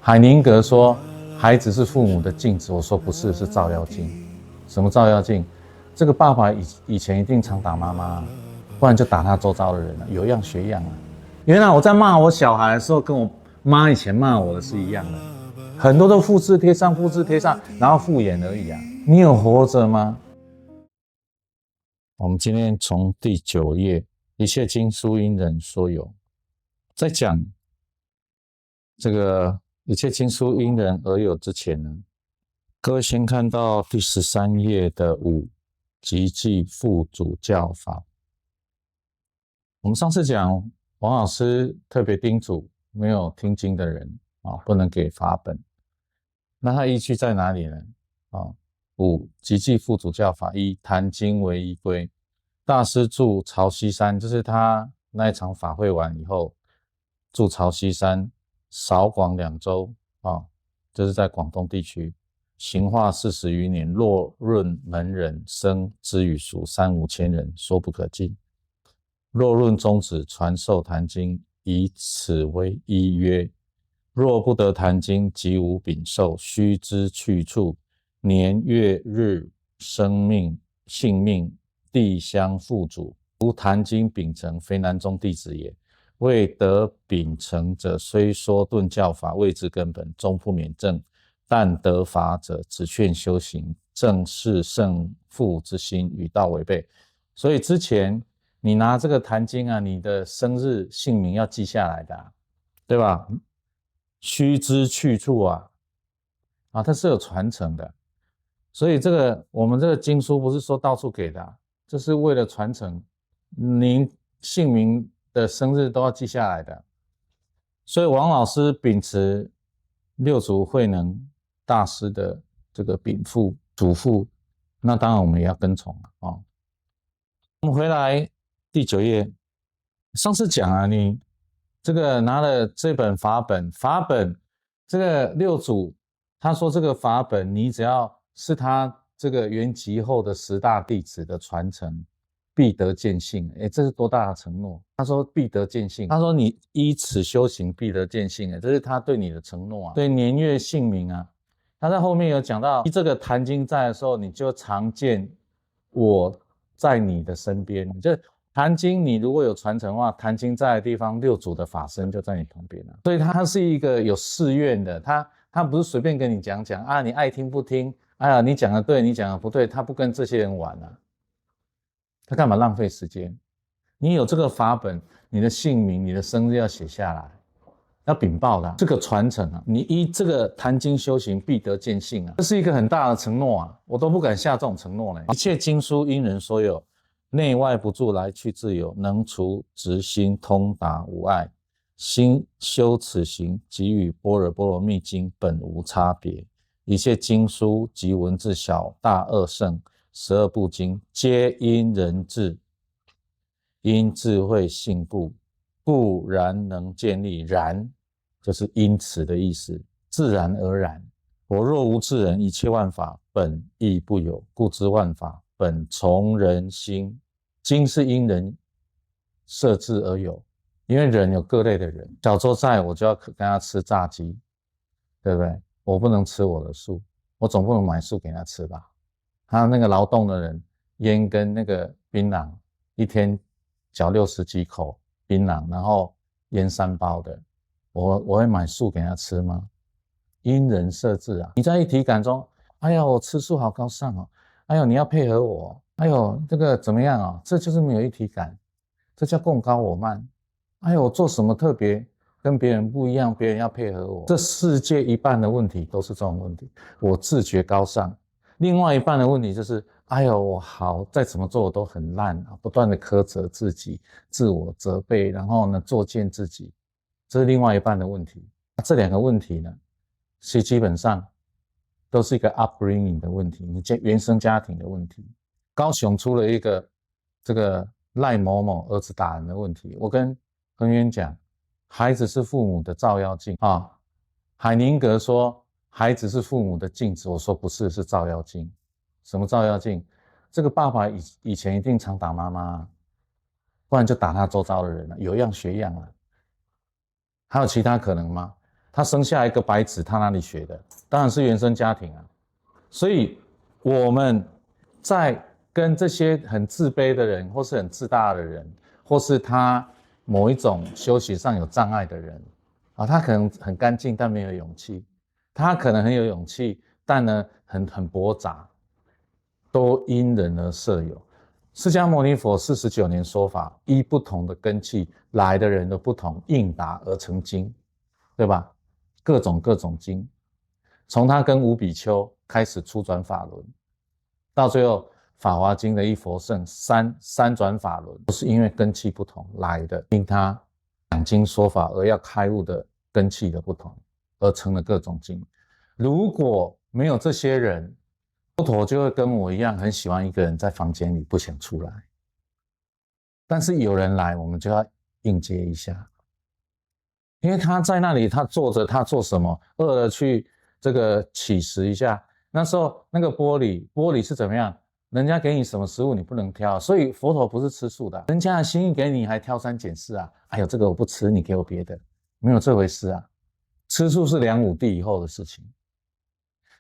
海宁格说，孩子是父母的镜子。我说不是，是照妖镜。什么照妖镜？这个爸爸以前一定常打妈妈，不然就打他周遭的人了，有样学样啊。原来我在骂我小孩的时候，跟我妈以前骂我的是一样的，很多都复制贴上，复制贴上，然后敷衍而已啊。你有活着吗？我们今天从第9页，一切经书因人所有，在讲这个一切经书因人而有之前呢，各位先看到第13页的5，集济父祖教法。我们上次讲，王老师特别叮嘱没有听经的人不能给法本。那他依据在哪里呢？5集济父祖教法，1坛经为依归。大师住潮汐山，就是他那一场法会完以后，住潮汐山，少广2州就是在广东地区，行化40余年，若论门人生之语数3、5千人，说不可尽。若论宗旨传授坛经，以此为依约。若不得坛经，即无禀受，须知去处，年月日生命性命地相父祖。无坛经秉承，非南宗弟子也。未得秉承者，虽说顿教法，谓之根本，终不免正。但得法者，只劝修行，正是圣父之心，与道违背。所以之前你拿这个坛经你的生日姓名要记下来的对吧？须知去处它是有传承的。所以我们这个经书不是说到处给的这是为了传承，您姓名的生日都要记下来的。所以王老师秉持六祖慧能大师的这个禀赋嘱咐，那当然我们也要跟从我们回来第9页，上次讲你这个拿了这本法本，这个六祖他说这个法本，你只要是他这个圆寂后的10大弟子的传承，必得见性。这是多大的承诺？他说必得见性，他说你依此修行必得见性，这是他对你的承诺对年月姓名他在后面有讲到，这个坛经在的时候，你就常见我在你的身边。就坛经你如果有传承的话，坛经在的地方，六祖的法身就在你旁边所以他是一个有誓愿的，他不是随便跟你讲你爱听不听，你讲的对，你讲的不对，他不跟这些人玩他干嘛浪费时间？你有这个法本，你的姓名、你的生日要写下来，要禀报的这个传承你依这个坛经修行，必得见性这是一个很大的承诺我都不敢下这种承诺呢。一切经书因人所有，内外不住，来去自由，能除执心，通达无碍。心修此行，即与般若波罗蜜经本无差别。一切经书及文字小大二圣12部经，皆因人智，因智慧性故然能建立。然就是因此的意思，自然而然。我若无智人，一切万法本亦不有，故知万法本从人心。经是因人设置而有，因为人有各类的人。小周在，我就要跟他吃炸鸡，对不对？我不能吃我的素，我总不能买素给他吃吧。他那个劳动的人，烟跟那个槟榔，一天嚼60几口槟榔，然后烟3包的，我会买素给他吃吗？因人设置你在一体感中，哎呀，我吃素好高尚哎呦，你要配合我，哎呦，这个怎么样这就是没有一体感，这叫共高我慢。哎呦，我做什么特别跟别人不一样，别人要配合我。这世界一半的问题都是这种问题，我自觉高尚。另外一半的问题就是，哎呦，我好，再怎么做我都很烂不断的苛责自己，自我责备，然后呢，作践自己，这是另外一半的问题。这2个问题呢，其实基本上都是一个 upbringing 的问题，你原生家庭的问题。高雄出了一个这个赖某某儿子打人的问题，我跟恒源讲，孩子是父母的照妖镜海宁格说孩子是父母的镜子，我说不是，是照妖镜。什么照妖镜？这个爸爸以前一定常打妈妈不然就打他周遭的人有样学样还有其他可能吗？他生下一个白纸，他哪里学的？当然是原生家庭啊。所以我们在跟这些很自卑的人，或是很自大的人，或是他某一种修行上有障碍的人啊，他可能很干净，但没有勇气；他可能很有勇气，但呢很驳杂，都因人而设有。释迦牟尼佛49年说法，依不同的根器来的人的不同，应答而成经，对吧？各种经，从他跟吴比丘开始出转法轮，到最后法华经的一佛圣三转法轮，都是因为根器不同来的，因他讲经说法而要开悟的根器的不同，而成了各种经。如果没有这些人，佛陀就会跟我一样，很喜欢一个人在房间里不想出来。但是有人来，我们就要应接一下，因为他在那里，他坐着，他做什么？饿了去这个乞食一下。那时候那个玻璃是怎么样？人家给你什么食物你不能挑，所以佛陀不是吃素的，人家的心意给你还挑三拣四啊！哎呦，这个我不吃，你给我别的，没有这回事啊！吃素是梁武帝以后的事情。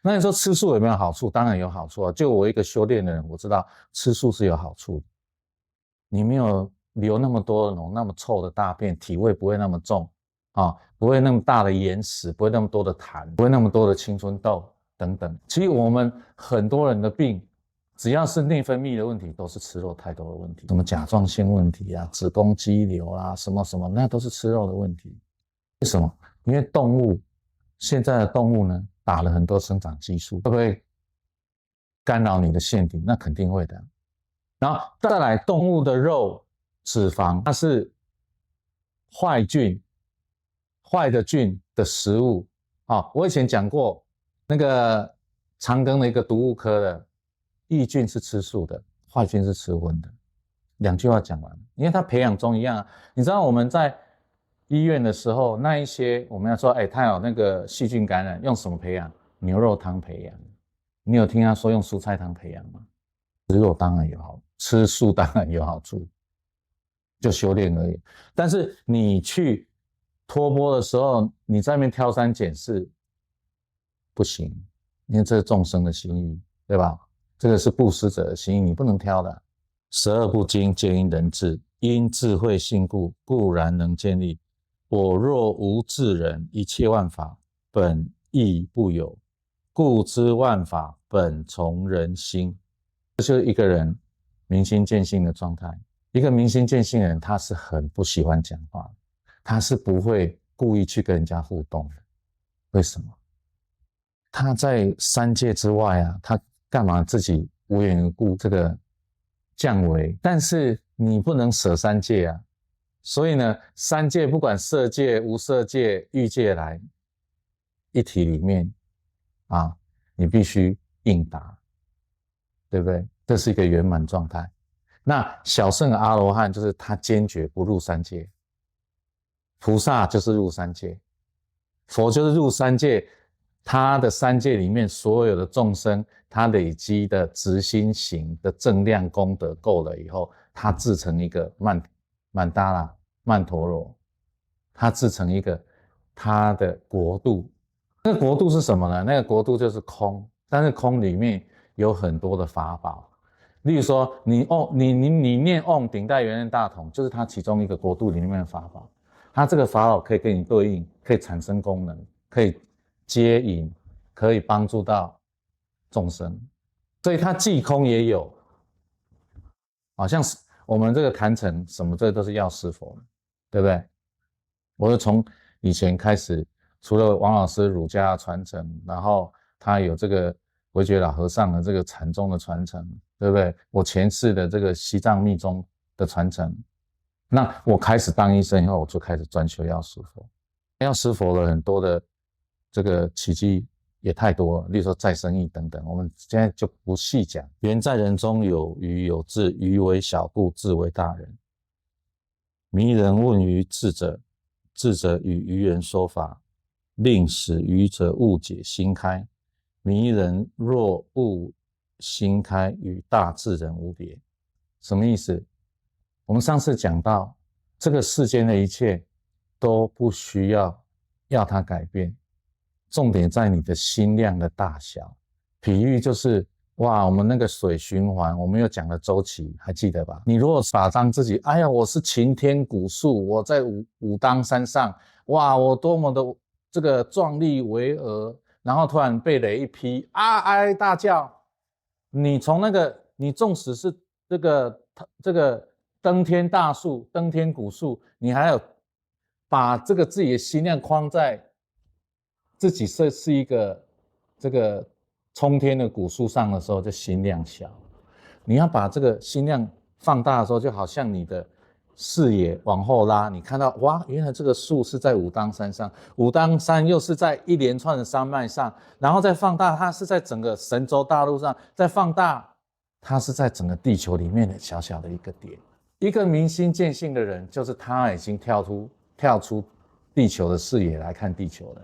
那你说吃素有没有好处？当然有好处啊！就我一个修炼的人，我知道吃素是有好处的。你没有流那么多那么臭的大便，体味不会那么重啊，不会那么大的眼屎，不会那么多的痰，不会那么多的青春痘等等。其实我们很多人的病，只要是内分泌的问题，都是吃肉太多的问题。什么甲状腺问题啊，子宫肌瘤啊，什么什么，那都是吃肉的问题。为什么？因为动物现在的动物呢，打了很多生长激素，会不会干扰你的腺体？那肯定会的。然后再来，动物的肉、脂肪，它是坏的菌的食物啊。我以前讲过，那个长庚的一个毒物科的益菌是吃素的，坏菌是吃荤的。2句话讲完，因为它培养中一样啊。你知道我们在医院的时候，那一些我们要说，哎，他有那个细菌感染，用什么培养？牛肉汤培养。你有听他说用蔬菜汤培养吗？吃肉当然有好，吃素当然有好处，就修炼而已。但是你去托钵的时候，你在那边挑三拣四，不行，因为这是众生的心意，对吧？这个是布施者的心意，你不能挑的。12部经皆因人智，因智慧性故，不然能建立。我若无智人，一切万法本亦不有，故知万法本从人心。这就是一个人明心见性的状态。一个明心见性的人，他是很不喜欢讲话，他是不会故意去跟人家互动的。为什么？他在三界之外啊，他干嘛自己无缘无故这个降维？但是你不能舍三界啊，所以呢，三界不管色界、无色界、欲界来一体里面啊，你必须应答，对不对？这是一个圆满状态。那小乘的阿罗汉就是他坚决不入三界，菩萨就是入三界，佛就是入三界。他的三界里面所有的众生，他累积的直心行的正量功德够了以后，他自成一个曼达拉曼陀罗，他自成一个他的国度。那个国度是什么呢？那个国度就是空，但是空里面有很多的法宝。例如说你念唵顶戴圆润大同，就是它其中一个国度里面的法宝。它这个法宝可以跟你对应，可以产生功能，可以接引，可以帮助到众生。所以它既空也有，好像是我们这个坛城什么这都是药师佛，对不对？我是从以前开始，除了王老师儒家的传承，然后他有这个维觉老和尚的这个禅宗的传承，对不对？我前世的这个西藏密宗的传承，那我开始当医生以后，我就开始专修药师佛。药师佛的很多的这个奇迹也太多了，例如说再生意等等，我们现在就不细讲。缘在人中有愚有智，愚为小故，智为大人。迷人问于智者，智者与愚人说法，令使愚者误解心开。迷人若悟心开，与大智人无别。什么意思？我们上次讲到，这个世间的一切都不需要要它改变，重点在你的心量的大小。比喻就是哇，我们那个水循环，我们又讲了周期，还记得吧？你如果把当自己，哎呀，我是擎天古树，我在武当山上，哇，我多么的这个壮丽巍峨，然后突然被雷一劈，啊哀大叫，你从那个，你纵使是这个登天大树、登天古树，你还有把这个自己的心量框在自己是一个这个冲天的古树上的时候，就心量小。你要把这个心量放大的时候，就好像你的视野往后拉，你看到哇，原来这个树是在武当山上，武当山又是在一连串的山脉上，然后再放大，它是在整个神州大陆上，再放大，它是在整个地球里面的小小的一个点。一个明心见性的人，就是他已经跳出地球的视野来看地球了。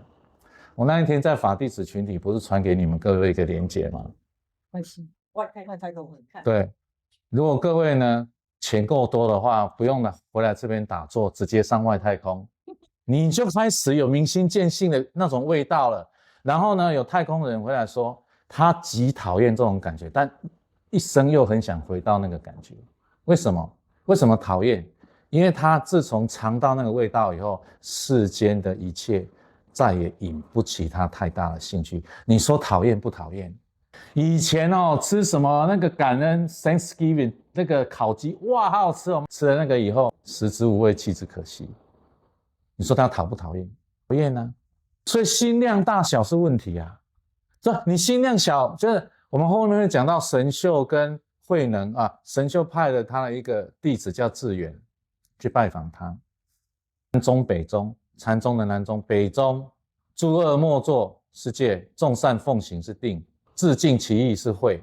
我那一天在法弟子群体不是传给你们各位一个连结吗？外太空看。对，如果各位呢钱够多的话，不用回来这边打坐，直接上外太空，你就开始有明心见性的那种味道了。然后呢，有太空人回来说，他极讨厌这种感觉，但一生又很想回到那个感觉。为什么？为什么讨厌？因为他自从尝到那个味道以后，世间的一切再也引不起他太大的兴趣。你说讨厌不讨厌？以前吃什么那个感恩 Thanksgiving 那个烤鸡，哇，好好吃哦！吃了那个以后，食之无味，弃之可惜。你说他讨不讨厌？讨厌啊！所以心量大小是问题啊。这你心量小，就是我们后面会讲到神秀跟慧能啊，神秀派了他的一个弟子叫智远去拜访他。南宗北宗，禅宗的南宗，北宗诸恶莫作是戒，众善奉行是定，自净其意是慧，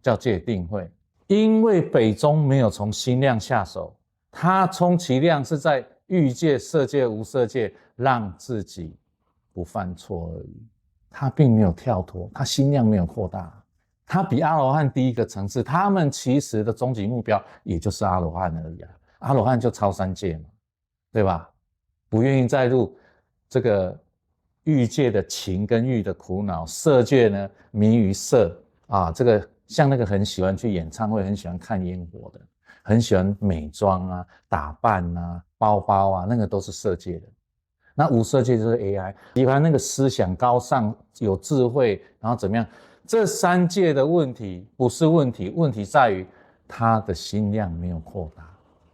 叫戒定慧。因为北宗没有从心量下手，他充其量是在欲界、色界、无色界让自己不犯错而已，他并没有跳脱，他心量没有扩大，他比阿罗汉低一个层次，他们其实的终极目标也就是阿罗汉而已啊，阿罗汉就超三界嘛，对吧？不愿意再入这个欲界的情跟欲的苦恼，色界呢迷于色啊，这个像那个很喜欢去演唱会，很喜欢看烟火的，很喜欢美妆啊、打扮啊、包包啊，那个都是色界的。那无色界就是 AI， 喜欢那个思想高尚、有智慧，然后怎么样？这三界的问题不是问题，问题在于他的心量没有扩大，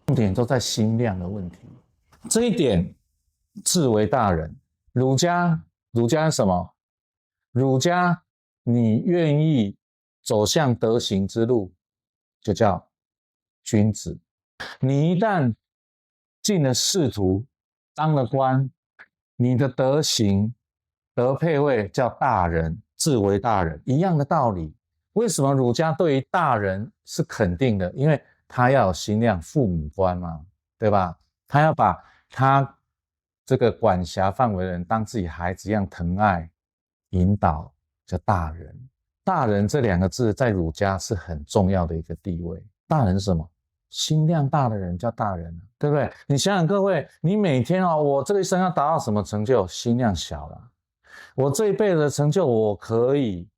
重点都在心量的问题。这一点至为大人。儒家是什么？儒家你愿意走向德行之路，就叫君子。你一旦进了仕途，当了官，你的德行德配位叫大人，至为大人，一样的道理。为什么儒家对于大人是肯定的？因为他要有心量，父母官嘛，对吧？他要把他这个管辖范围的人当自己孩子一样疼爱引导，叫大人。大人这两个字在儒家是很重要的一个地位。大人是什么？心量大的人叫大人，对不对？你想想各位，你每天我这一生要达到什么成就？心量小了。我这一辈子的成就，我可以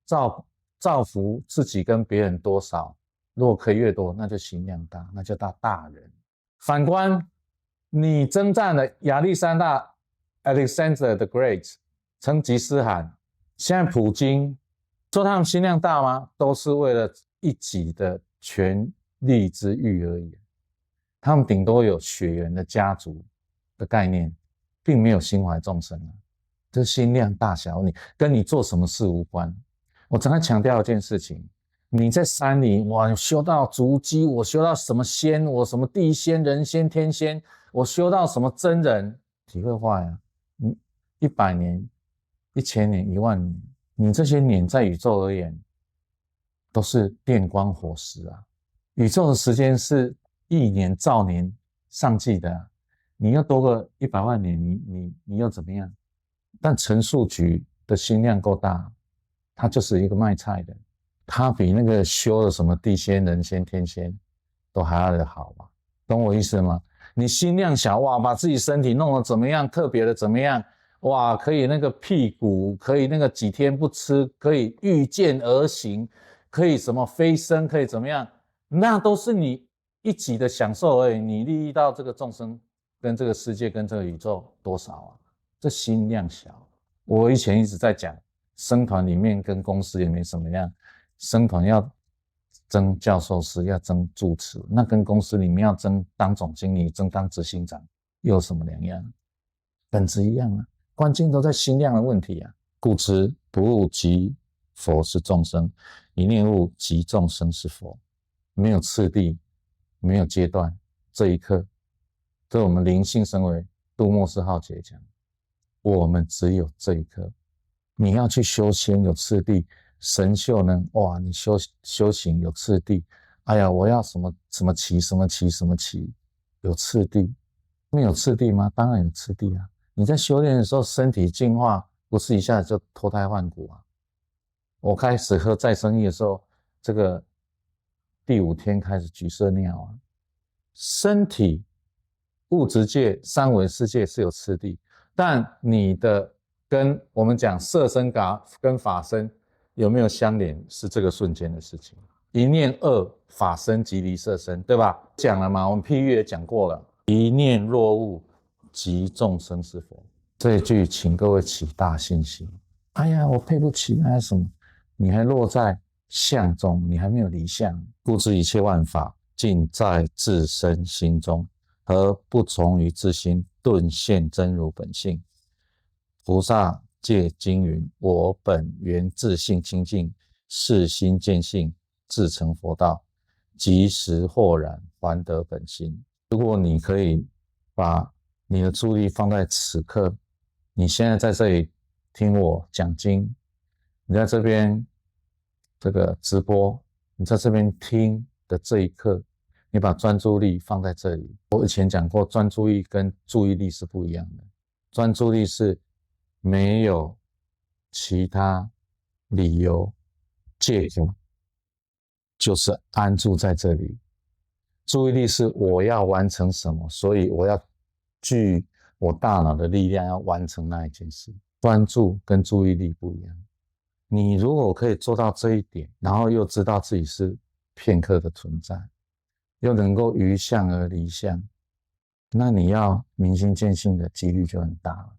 造福自己跟别人多少？如果可以越多，那就心量大，那就大人。反观你征战了亚历山大 Alexander the Great， 成吉思汗，现在普京，说他们心量大吗？都是为了一己的权力之欲而已。他们顶多有血缘的家族的概念，并没有心怀众生啊。这心量大小，跟你做什么事无关。我常常强调一件事情，你在山里，哇，修到足迹，我修到什么仙，我什么地仙、人仙、天仙，我修到什么真人，体会化呀，100年、1000年、10000年，你这些年在宇宙而言，都是电光火石啊！宇宙的时间是亿年、兆年上计的啊，你要多个100万年，你又怎么样？但陈树菊的心量够大，他就是一个卖菜的，他比那个修了什么地仙、人仙、天仙都还要的好嘛，懂我意思吗？你心量小，哇，把自己身体弄得怎么样，特别的怎么样，哇，可以那个屁股，可以那个几天不吃，可以御剑而行，可以什么飞升，可以怎么样，那都是你一己的享受而已。你利益到这个众生跟这个世界跟这个宇宙多少啊？这心量小。我以前一直在讲，僧团里面跟公司也没什么样，僧团要争教授室，要争住持，那跟公司里面要争当总经理、争当执行长有什么两样？本质一样啊，关键都在心量的问题啊。故知不悟即佛是众生，一念悟即众生是佛，没有次第，没有阶段。这一刻，这我们灵性升维杜莫斯浩劫讲，我们只有这一刻。你要去修仙有次第，神秀呢？哇，你修行有次第。哎呀，我要什么什么旗，什么旗，什么旗，有次第。没有次第吗？当然有次第啊。你在修炼的时候，身体进化不是一下子就脱胎换骨啊。我开始喝再生液的时候，这个第5天开始橘色尿啊。身体物质界、三维世界是有次第，但你的跟我们讲色身跟法身有没有相连，是这个瞬间的事情。一念二，法身即离色身，对吧？讲了嘛，我们譬喻也讲过了。一念若悟，即众生是佛。这一句，请各位起大信心。哎呀，我配不起，还什么？你还落在相中，你还没有离相。故知一切万法尽在自身心中，而不从于自心，顿现真如本性。菩萨戒经云：我本原自性清净，是心见性，自成佛道，即时豁然还得本心。如果你可以把你的注意力放在此刻，你现在在这里听我讲经，你在这边这个直播，你在这边听的这一刻，你把专注力放在这里。我以前讲过，专注力跟注意力是不一样的。专注力是没有其他理由借口，就是安住在这里。注意力是我要完成什么，所以我要具我大脑的力量要完成那一件事。专注跟注意力不一样。你如果可以做到这一点，然后又知道自己是片刻的存在，又能够于相而离相，那你要明心见性的几率就很大了。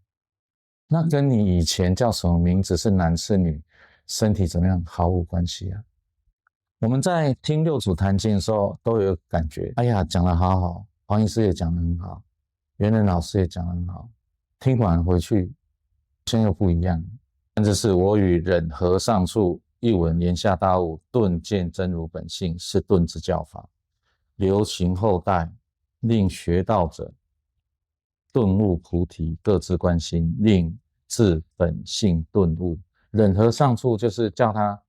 那跟你以前叫什么名字，是男是女，身体怎么样毫无关系啊。我们在听六祖坛经的时候都有感觉，哎呀，讲得好好，黄医师也讲得很好，元仁老师也讲得很好，听完回去现在又不一样。甚至是我与忍和尚处，一闻言下大悟，顿见真如本性，是顿之教法，流行后代，令学道者顿悟菩提，各自观心，令自本性顿悟。忍和尚处就是叫他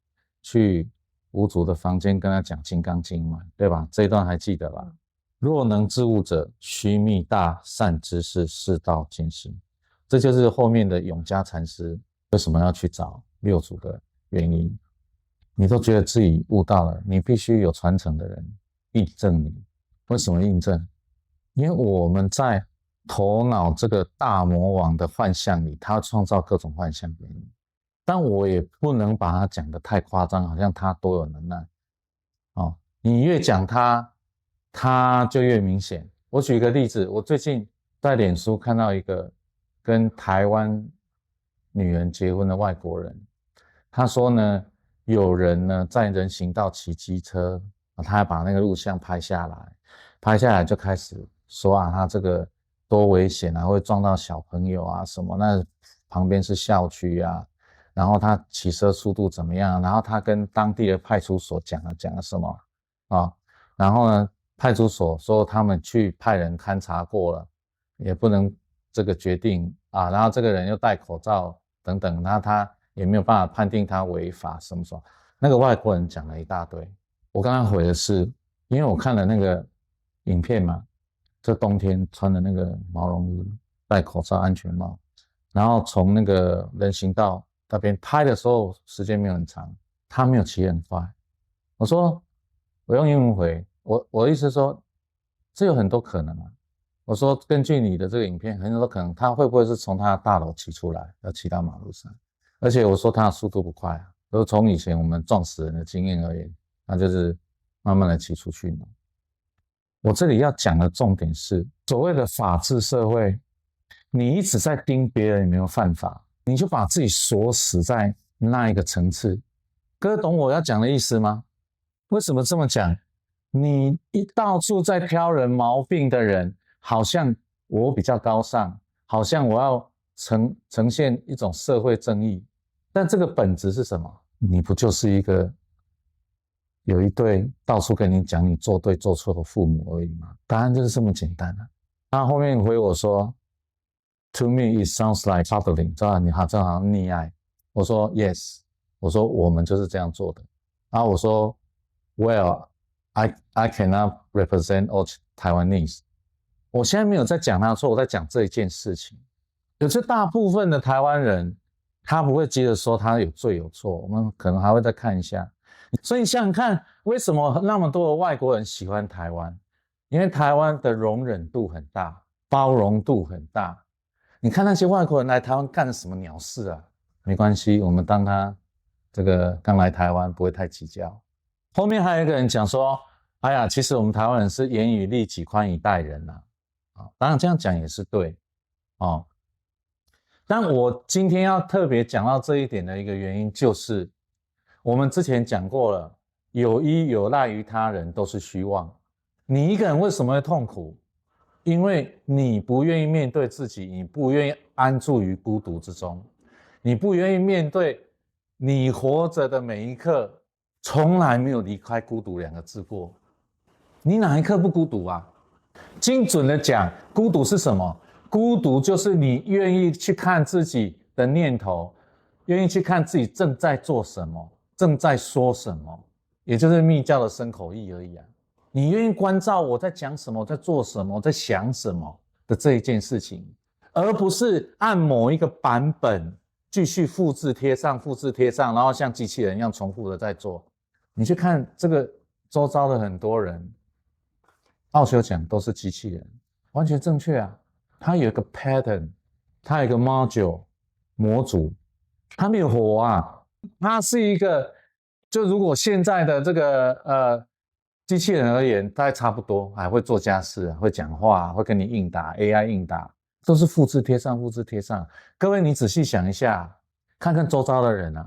去五祖的房间跟他讲《金刚经》嘛，对吧？这一段还记得吧？若能自悟者，须觅大善知识，示道见行。这就是后面的永嘉禅师为什么要去找六祖的原因。你都觉得自己悟到了，你必须有传承的人印证你。为什么印证？因为我们在头脑这个大魔王的幻象里，他创造各种幻象给你。但我也不能把它讲得太夸张，好像他多有能耐哦。你越讲他就越明显。我举一个例子，我最近在脸书看到一个跟台湾女人结婚的外国人，他说呢，有人呢在人行道骑机车，他还把那个录像拍下来，就开始说啊，他这个多危险啊，会撞到小朋友啊什么，那旁边是校区啊，然后他骑车速度怎么样，然后他跟当地的派出所讲了什么啊，然后呢，派出所说他们去派人勘察过了，也不能这个决定啊，然后这个人又戴口罩等等，那他也没有办法判定他违法什么什么。那个外国人讲了一大堆，我刚刚回的是，因为我看了那个影片嘛，这冬天穿的那个毛绒衣，戴口罩、安全帽，然后从那个人行道那边拍的时候时间没有很长，他没有骑很快。我说，我用英文回，我的意思是说，这有很多可能啊。我说根据你的这个影片，很多可能他会不会是从他的大楼骑出来，要骑到马路上？而且我说他的速度不快啊，都从以前我们撞死人的经验而言，他就是慢慢的骑出去嘛。我这里要讲的重点是，所谓的法治社会，你一直在盯别人有没有犯法，你就把自己锁死在那一个层次。各位懂我要讲的意思吗？为什么这么讲？你一到处在挑人毛病的人，好像我比较高尚，好像我要呈现一种社会正义，但这个本质是什么？你不就是一个有一对到处跟你讲你做对做错的父母而已吗？答案就是这么简单了。他后面回我说 ，To me it sounds like coddling， 这样好像溺爱。我说 Yes， 我说我们就是这样做的。然后我说 Well，I cannot represent all Taiwanese。我现在没有在讲他错，我在讲这一件事情。可是大部分的台湾人，他不会接着说他有罪有错，我们可能还会再看一下。所以你想想看，为什么那么多的外国人喜欢台湾？因为台湾的容忍度很大，包容度很大。你看那些外国人来台湾干了什么鸟事啊？没关系，我们当他这个刚来台湾不会太计较。后面还有一个人讲说，哎呀，其实我们台湾人是严以律己，宽以待人呐。当然这样讲也是对哦。但我今天要特别讲到这一点的一个原因，就是我们之前讲过了，有依有赖于他人都是虚妄。你一个人为什么会痛苦？因为你不愿意面对自己，你不愿意安住于孤独之中，你不愿意面对你活着的每一刻从来没有离开孤独两个字过。你哪一刻不孤独啊？精准的讲，孤独是什么？孤独就是你愿意去看自己的念头，愿意去看自己正在做什么，正在说什么，也就是密教的身口意而已啊。你愿意关照我在讲什么，我在做什么，我在想什么的这一件事情，而不是按某一个版本继续复制贴上，复制贴上，然后像机器人一样重复的在做。你去看这个周遭的很多人，奥修讲都是机器人，完全正确啊。它有一个 pattern， 它有一个 module 模组，它没有活啊。它是一个，就如果现在的这个机器人而言，大概差不多，还会做家事，会讲话，会跟你应答 ，AI 应答，都是复制贴上，复制贴上。各位，你仔细想一下，看看周遭的人啊，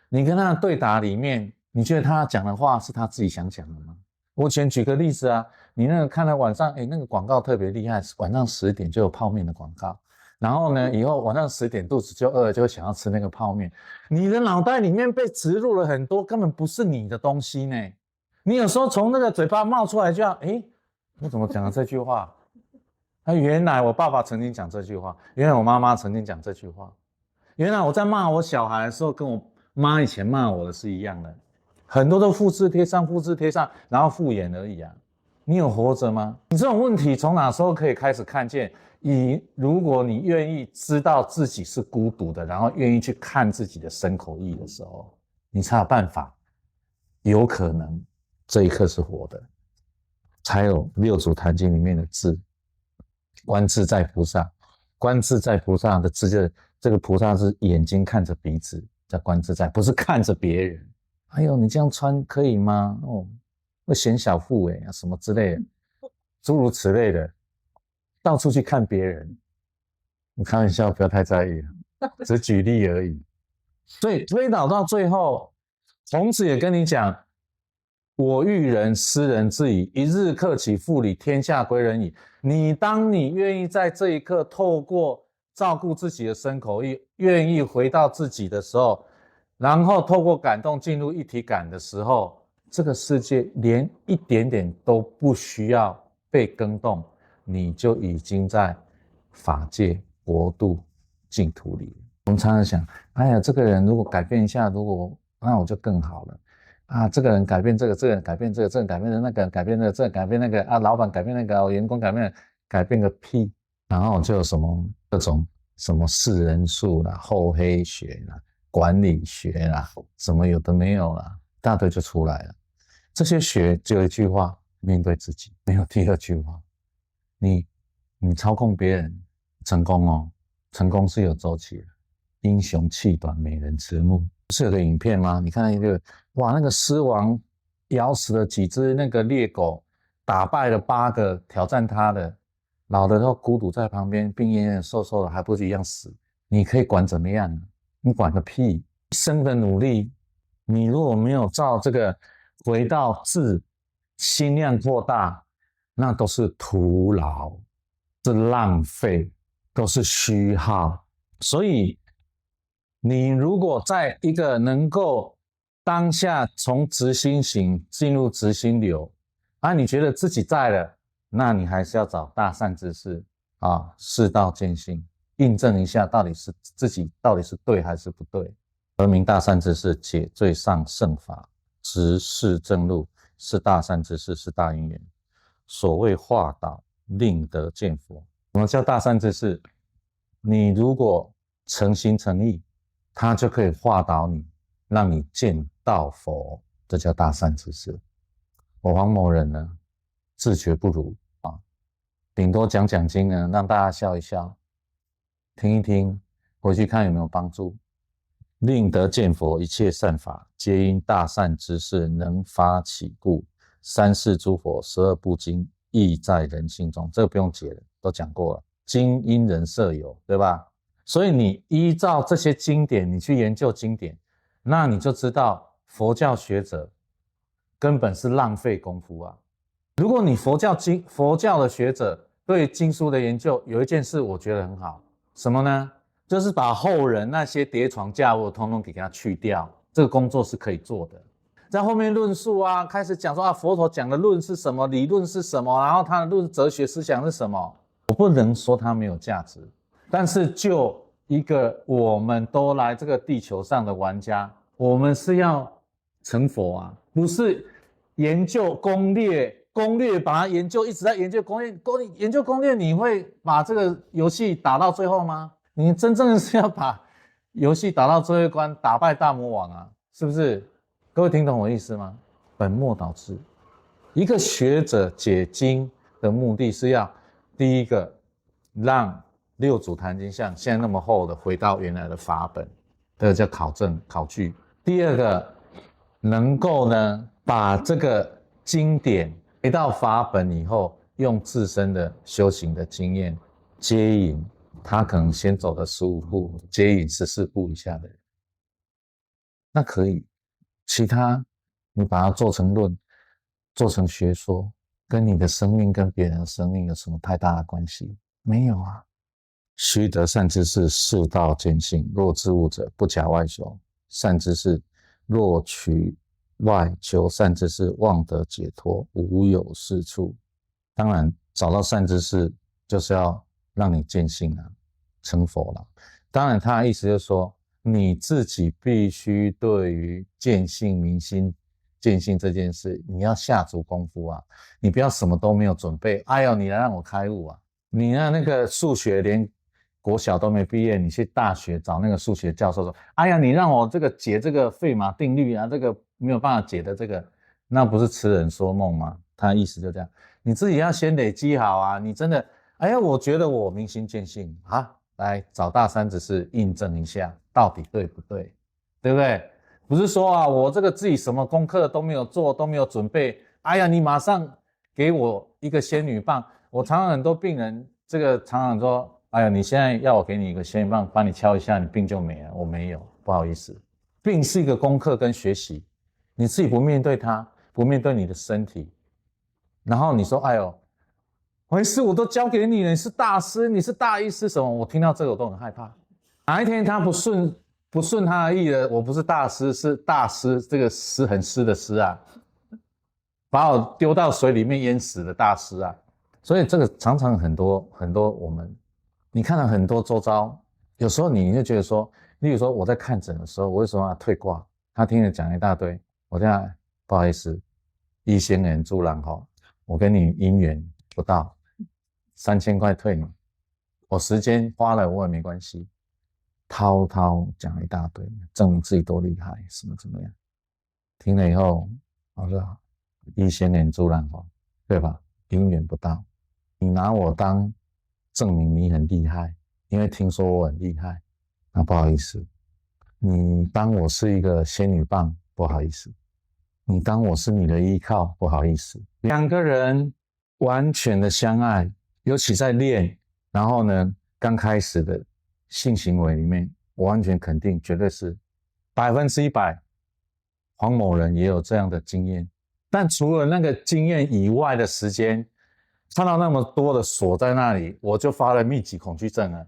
你跟他的对答里面，你觉得他讲的话是他自己想讲的吗？我先举个例子啊，你那个看到晚上，那个广告特别厉害，晚上10点就有泡面的广告，然后呢，以后晚上10点肚子就饿了，就会想要吃那个泡面。你的脑袋里面被植入了很多根本不是你的东西呢。你有时候从那个嘴巴冒出来就要，我怎么讲了这句话？原来我爸爸曾经讲这句话，原来我妈妈曾经讲这句话，原来我在骂我小孩的时候，跟我妈以前骂我的是一样的。很多都复制贴上，复制贴上，然后敷衍而已啊！你有活着吗？你这种问题从哪时候可以开始看见？如果你愿意知道自己是孤独的，然后愿意去看自己的身口意的时候，你才有办法，有可能这一刻是活的。才有六祖坛经里面的智，观自在菩萨，观自在菩萨的智，这个菩萨是眼睛看着鼻子在观自在，不是看着别人。哎呦，你这样穿可以吗？会显小腹什么之类的，诸如此类的，到处去看别人。你开玩笑，不要太在意，只举例而已。所以推导到最后，孔子也跟你讲：我欲人，斯人之矣。一日克己复礼，天下归仁矣。当你愿意在这一刻透过照顾自己的身口意，愿意回到自己的时候，然后透过感动进入一体感的时候，这个世界连一点点都不需要被更动，你就已经在法界国度净土里。我们常常想，哎呀，这个人如果改变一下，那我就更好了啊！这个人改变这个，这个人改变这个，这个人改变那个，改变那个，这个改变那个啊！老板改变那个，员工改变个屁！然后就有什么各种什么世人术啦、厚黑学啦、管理学啦，什么有的没有啦，一大堆就出来了。这些学只有一句话：面对自己，没有第二句话。你你操控别人成功哦，成功是有周期的，英雄气短，美人迟暮。不是有个影片吗？你看那个，哇，那个狮王咬死了几只那个猎狗，打败了8个挑战他的，老的都孤独在旁边，病恹恹瘦瘦的，还不是一样死？你可以管怎么样呢？你管个屁！一生的努力，你如果没有照这个回到质，心量扩大，那都是徒劳，是浪费，都是虚耗。所以，你如果在一个能够当下从执行型进入执行流，你觉得自己在了，那你还是要找大善知识世道见性，印证一下到底是自己到底是对还是不对。而明大善知识解最上圣法，直示正路，是大善知识，是大因缘。所谓化导，令得见佛。什么叫大善知识？你如果诚心诚意，他就可以化导你，让你见到佛，这叫大善知识。我黄某人呢，自觉不如顶多讲讲经呢，让大家笑一笑，听一听，回去看有没有帮助。令得见佛，一切善法皆因大善知识能发起故。三世诸佛12部经亦在人心中，这个不用解了，都讲过了。经因人设有，对吧？所以你依照这些经典，你去研究经典，那你就知道佛教学者根本是浪费功夫啊。如果你佛教的学者对经书的研究有一件事我觉得很好，什么呢？就是把后人那些叠床架屋通通给它去掉，这个工作是可以做的。在后面论述开始讲说佛陀讲的论是什么，理论是什么，然后他的哲学思想是什么，我不能说它没有价值，但是就一个我们都来这个地球上的玩家，我们是要成佛不是研究攻略把它研究，一直在研究攻略，你会把这个游戏打到最后吗？你真正是要把游戏打到最后一关，打败大魔王是不是？各位听懂我意思吗？本末倒置。一个学者解经的目的是要，第一个让六祖坛经像现在那么厚的回到原来的法本，这个叫考证考据。第二个能够呢把这个经典回到法本以后，用自身的修行的经验接引他可能先走的15步，接引14步以下的人，那可以。其他你把它做成论，做成学说，跟你的生命跟别人的生命有什么太大的关系？没有须得善知识，世道见性。若自悟者，不假外求。善知识若取外求善知识，妄得解脱，无有是处。当然，找到善知识就是要让你见性成佛了。当然，他的意思就是说，你自己必须对于见性明心见性这件事，你要下足功夫你不要什么都没有准备。哎呦，你来让我开悟你那个数学连国小都没毕业，你去大学找那个数学教授说，哎呀，你让我这个解这个费马定律这个没有办法解的这个，那不是痴人说梦吗？他的意思就这样，你自己要先累积好你真的，哎呀，我觉得我明心见性来找大善知识印证一下到底对不对，对不对？不是说我这个自己什么功课都没有做，都没有准备，哎呀，你马上给我一个仙女棒。我常常很多病人这个常常说，哎呀，你现在要我给你一个仙女棒帮你敲一下，你病就没了。我没有，不好意思，病是一个功课跟学习，你自己不面对它，不面对你的身体，然后你说哎呦没事，我都交给你了，你是大师，你是大医师什么，我听到这个我都很害怕。哪一天他不顺他的意了，我不是大师，是大师，这个湿很湿的湿把我丢到水里面淹死的大师所以这个常常很多我们，你看到很多周遭，有时候你就觉得说，例如说我在看诊的时候，我为什么要退挂？他听了讲一大堆，我这样不好意思，一仙人助人我跟你姻缘不到，3000块退你，我时间花了我也没关系，滔滔讲一大堆，证明自己多厉害，什么怎么样？听了以后，我说一仙人助人对吧？姻缘不到，你拿我当证明你很厉害，因为听说我很厉害，那不好意思，你当我是一个仙女棒，不好意思，你当我是你的依靠，不好意思。两个人完全的相爱，尤其在练，然后呢，刚开始的性行为里面，我完全肯定，绝对是100%。黄某人也有这样的经验，但除了那个经验以外的时间，看到那么多的锁在那里，我就发了密集恐惧症了。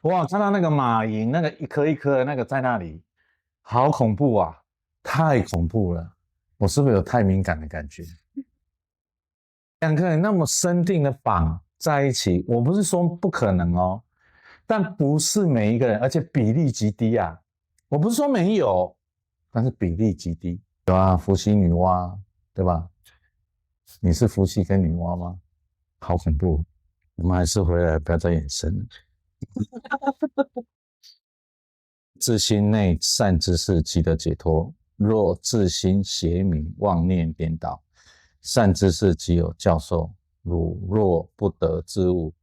哇，看到那个马蝇，那个一颗一颗的那个在那里，好恐怖啊！太恐怖了，我是不是有太敏感的感觉？两个人那么生定的绑在一起，我不是说不可能哦，但不是每一个人，而且比例极低啊。我不是说没有，但是比例极低。有啊，伏羲女娲，对吧？你是伏羲跟女娲吗？好恐怖！我们还是回来，不要再延伸了。自心内善知识，即得解脱；若自心邪迷，妄念颠倒，善知识即有教授。汝若不得之物，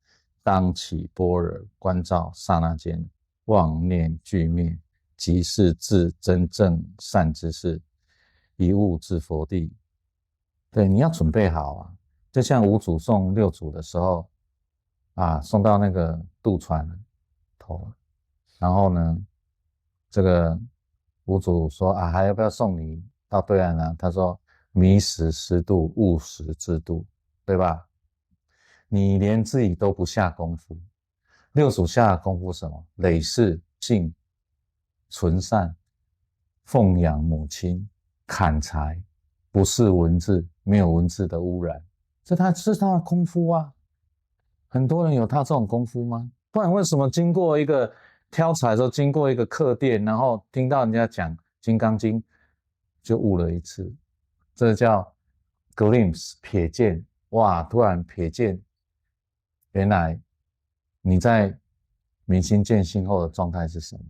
当起般若观照，刹那间妄念俱灭，即是自真正善知识，一物至佛地。对，你要准备好啊！就像五祖送六祖的时候，送到那个渡船头，然后呢，这个五祖说还要不要送你到对岸呢？他说：迷时失度，悟时自度，对吧？你连自己都不下功夫，六祖下的功夫什么？累世敬、纯善、奉养母亲、砍柴，不是文字，没有文字的污染，这是他的功夫啊。很多人有他这种功夫吗？不然为什么经过一个挑柴的时候，经过一个客店，然后听到人家讲《金刚经》，就悟了一次？这叫 glimpse 瞥见，哇！突然瞥见，原来你在明心见性后的状态是什么？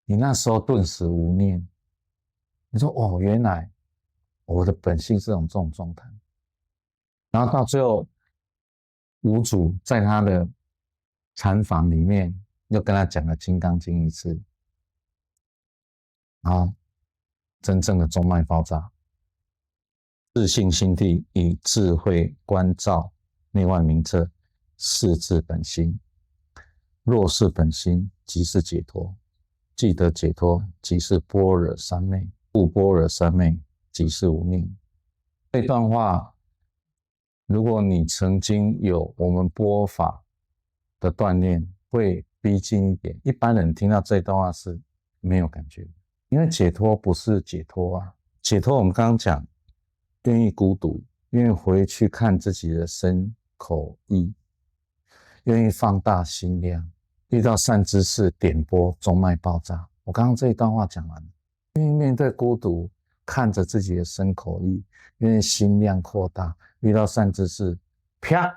你那时候顿时无念，你说哦，原来我的本性是这种状态。然后到最后，五祖在他的禅房里面又跟他讲了《金刚经》一次，然后真正的中脉爆炸，自性心地以智慧观照内外明彻，是自本心。若是本心，即是解脱；既得解脱，即是般若三昧。故般若三昧，即是无念。这段话，如果你曾经有我们播法的锻炼，会逼近一点。一般人听到这段话是没有感觉，因为解脱不是解脱啊。解脱我们刚刚讲，愿意孤独，愿意回去看自己的身口意，愿意放大心量，遇到善知识点拨，中脉爆炸。我刚刚这一段话讲完了，愿意面对孤独，看着自己的身口意，愿意心量扩大，遇到善知识，啪，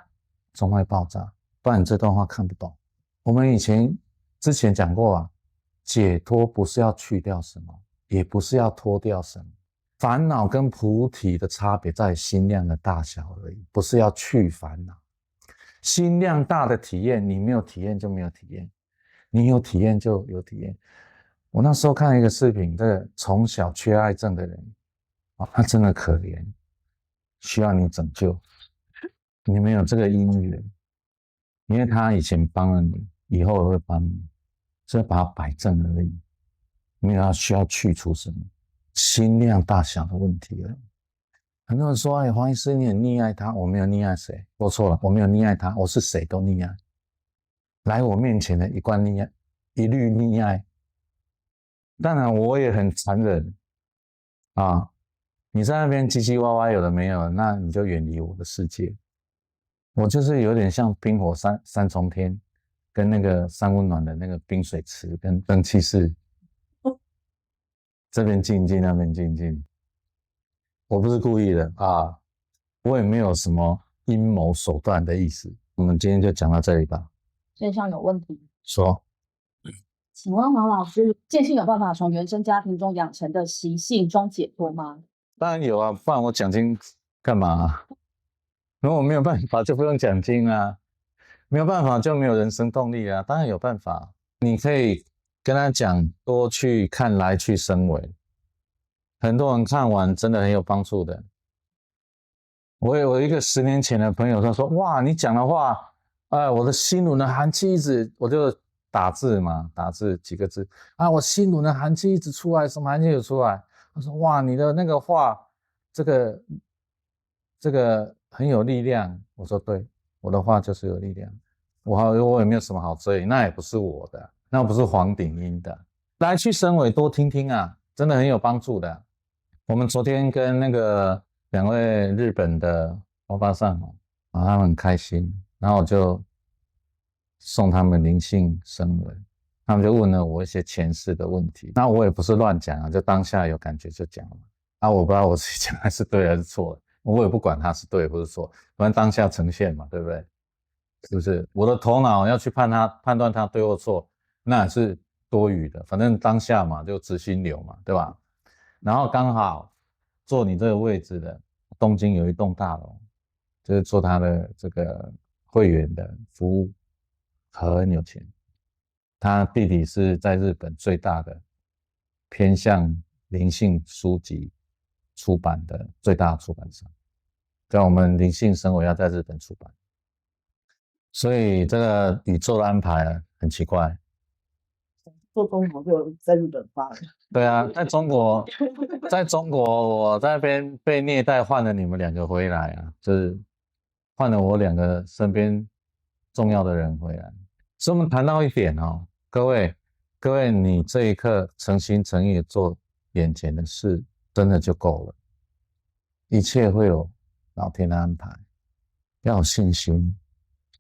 中脉爆炸。不然这段话看不懂。我们之前讲过解脱不是要去掉什么，也不是要脱掉什么。烦恼跟菩提的差别在心量的大小而已，不是要去烦恼。心量大的体验，你没有体验就没有体验，你有体验就有体验。我那时候看一个视频，这个从小缺爱症的人，他真的可怜，需要你拯救。你没有这个因缘，因为他以前帮了你，以后也会帮你，所以把它摆正而已，没有需要去除什么心量大小的问题了。很多人说：“哎，黄医师，你很溺爱他。”我没有溺爱谁，说错了，我没有溺爱他，我是谁都溺爱。来我面前的一贯溺爱，一律溺爱。当然，我也很残忍啊！你在那边唧唧歪歪，有的没有，那你就远离我的世界。我就是有点像冰火三重天，跟那个三温暖的那个冰水池跟蒸汽室，这边静一静，那边静一静。我不是故意的我也没有什么阴谋手段的意思。我们今天就讲到这里吧。线上有问题，说，请问黄老师，见性有办法从原生家庭中养成的习性中解脱吗？当然有啊，不然我讲经干嘛如果我没有办法，就不用讲经啊。没有办法就没有人生动力啊，当然有办法，你可以跟他讲多去看来去生为，很多人看完真的很有帮助的。我有一个10年前的朋友，他说哇你讲的话，我的心轮的寒气一直，我就打字嘛，打字几个字啊，我心轮的寒气一直出来，什么寒气有出来？他说哇你的那个话，这个很有力量。我说对，我的话就是有力量。我也没有什么好遮掩，那也不是我的，那不是黄鼎英的。来去生为多听听啊，真的很有帮助的。我们昨天跟那个2位日本的欧巴桑他们很开心，然后我就送他们灵性生为，他们就问了我一些前世的问题，那我也不是乱讲啊，就当下有感觉就讲了啊，我不知道我自己讲还是对还是错，我也不管它是对或是错，反正当下呈现嘛，对不对？是不是？我的头脑要去判断它对或错，那也是多余的，反正当下嘛，就直心流嘛，对吧？然后刚好坐你这个位置的东京有一栋大楼，就是做他的这个会员的服务，很有钱。他弟弟是在日本最大的偏向灵性书籍出版的最大的出版商，在我们灵性生活要在日本出版，所以这个宇宙的安排很奇怪。做中国就在日本发了。对啊，在中国我在那边被虐待，换了你们2个回来啊，就是换了我2个身边重要的人回来。所以我们谈到一点哦，各位，你这一刻诚心诚意做眼前的事，真的就够了，一切会有老天的安排，要有信心。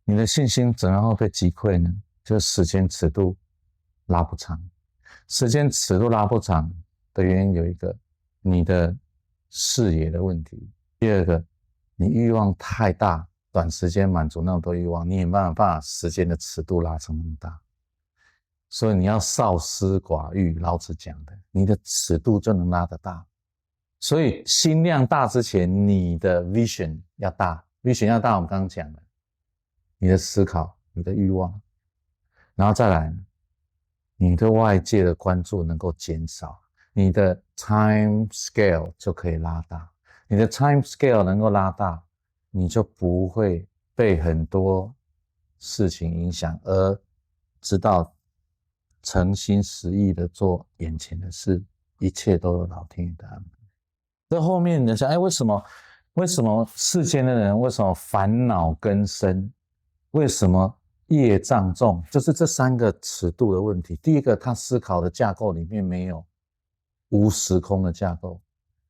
你的信心怎样会被击溃呢？就是时间尺度拉不长。时间尺度拉不长的原因有一个，你的视野的问题；第二个，你欲望太大，短时间满足那么多欲望，你也没办法把时间的尺度拉成那么大。所以你要少思寡欲，老子讲的，你的尺度就能拉得大。所以心量大之前，你的 vision 要大，vision 要大，我们刚刚讲了，你的思考，你的欲望，然后再来你对外界的关注能够减少，你的 time scale 就可以拉大。你的 time scale 能够拉大，你就不会被很多事情影响，而知道诚心实意的做眼前的事，一切都有老天爷的安排。这后面你想，为什么世间的人为什么烦恼根深？为什么业障重？就是这3个尺度的问题。第一个，他思考的架构里面没有无时空的架构，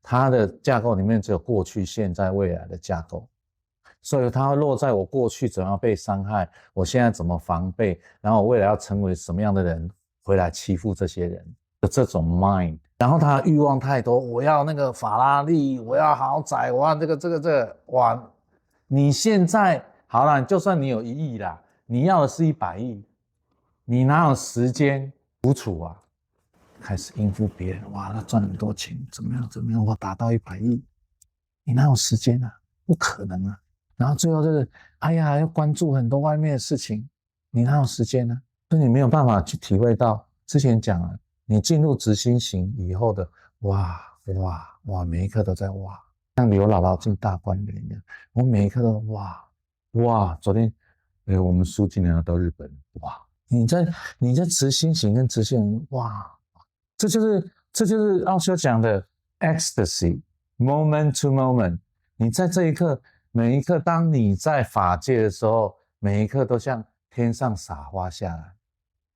他的架构里面只有过去、现在、未来的架构，所以他会落在我过去怎样被伤害，我现在怎么防备，然后我未来要成为什么样的人回来欺负这些人的这种 mind。然后他的欲望太多，我要那个法拉利，我要豪宅，我要这个，哇！你现在好了，就算你有1亿啦，你要的是100亿，你哪有时间独处啊？开始应付别人，哇，他赚很多钱，怎么样，我达到100亿，你哪有时间啊？不可能啊！然后最后就是，哎呀，要关注很多外面的事情，你哪有时间呢？所以你没有办法去体会到，之前讲了。你进入执行型以后的哇，每一刻都在哇，像刘姥姥进大观园一样，我每一刻都哇，昨天我们书记要到日本，哇，你在执行型跟执行人，哇，这就是奥修讲的 ecstasy moment to moment。你在这一刻，每一刻，当你在法界的时候，每一刻都像天上洒花下来，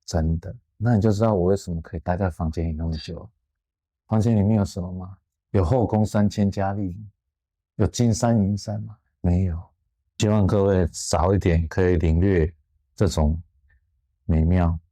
真的。那你就知道我为什么可以待在房间里那么久。房间里面有什么吗？有后宫3000佳丽，有金山银山吗？没有。希望各位早一点可以领略这种美妙。